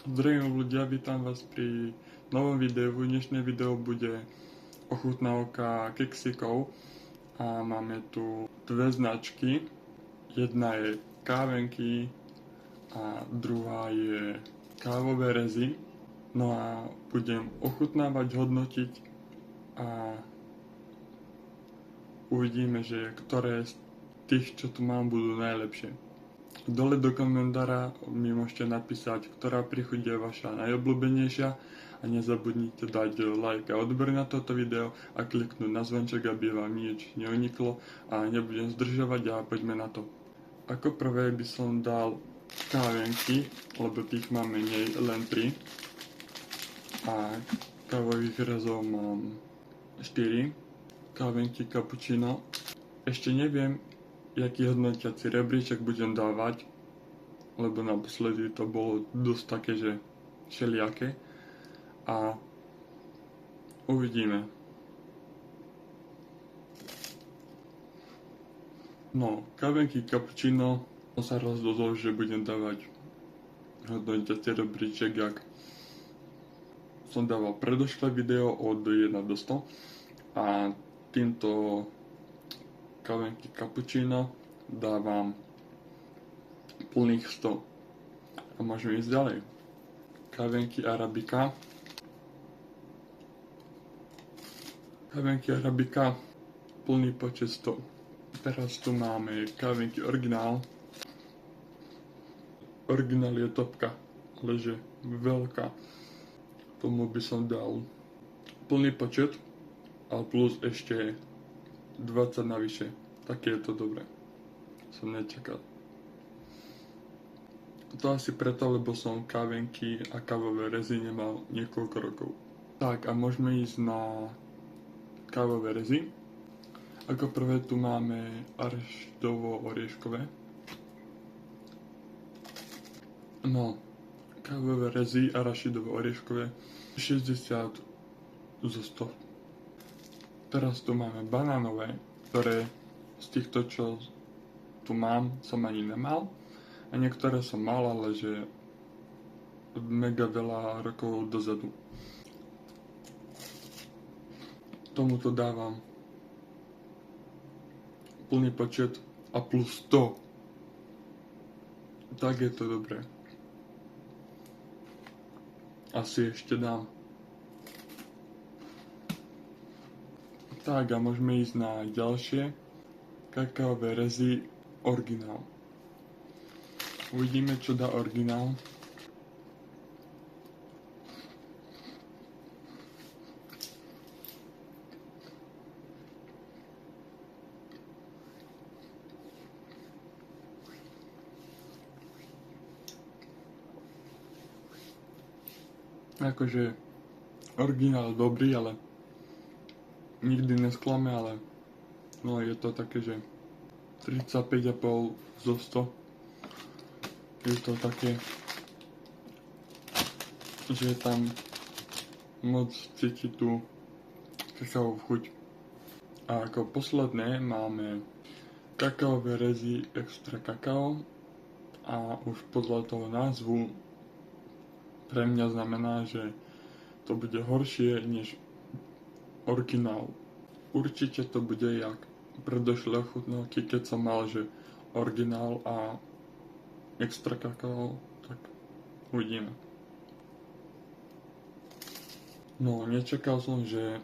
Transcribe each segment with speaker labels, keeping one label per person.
Speaker 1: Zdravím ľudia, vítam vás pri novom videu. Dnešné video bude ochutnávka keksíkov a máme tu dve značky. Jedna je kávenky a druhá je kávové rezy. No a budem ochutnávať, hodnotiť a uvidíme, že ktoré z tých, čo tu mám, budú najlepšie. Dole do komentára mi môžete napísať, ktorá príchuť je vaša najobľúbenejšia a nezabudnite dať like a odber na toto video a kliknúť na zvonček, aby vám nič neuniklo a nebudem zdržovať a poďme na to. Ako prvé by som dal kávenky, lebo tých mám menej, len 3 a kávových rezov mám 4, kávenky cappuccino. Ešte neviem, jaký hodnotiaci rebríček budem dávať, lebo naposledy to bolo dosť také, že všelijaké a uvidíme. No, kávenky cappuccino som sa rozhodol, že budem dávať hodnotiaci rebríček, jak som dával predošlé video od 1 do 100 a týmto kávenky cappuccino dávam plných 100 a môžeme ísť ďalej. Kávenky arabika plný počet 100. Teraz tu máme kávenky originál je topka, ale že veľká, tomu by som dal plný počet a plus ešte 20 navyše. Také je to dobré. Som nečakal. To asi preto, lebo som kávenky a kávové rezy nemal niekoľko rokov. Tak a môžeme ísť na kávové rezy. Ako prvé tu máme arašidovo-orieškové. No, kávové rezy arašidovo-orieškové 60 zo 100. Teraz tu máme banánové, ktoré z týchto, čo tu mám, som ani nemal. A niektoré som mal, ale že mega veľa rokov dozadu. Tomuto dávam plný počet a plus 100. Tak je to dobré. Asi ešte dám. Tak a môžeme ísť na ďalšie kakaové rezy originál. Uvidíme, čo dá originál. Akože originál dobrý, ale nikdy nesklame, ale no je to také, že 35,5 zo 100. Je to také, že je tam moc cítiť tú kakaovú chuť. A ako posledné máme kakaové rezy extra kakao a už podľa toho názvu pre mňa znamená, že to bude horšie než originál. Určite to bude jak predošlé ochutnávky, keď som mal, že originál a extra kakao, tak uvidíme. No, nečakal som, že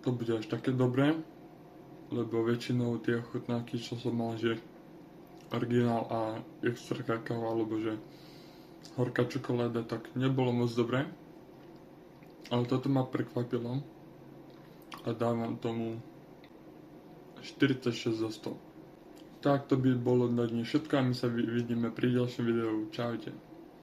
Speaker 1: to bude až také dobré, lebo väčšinou tie ochutnávky, čo som mal, že originál a extra kakao, alebo že horká čokoláda, tak nebolo moc dobré. Ale toto ma prekvapilo a dávam tomu 46 zo 100. Tak to by bolo na dnes všetko a my sa vidíme pri ďalšom videu. Čaute.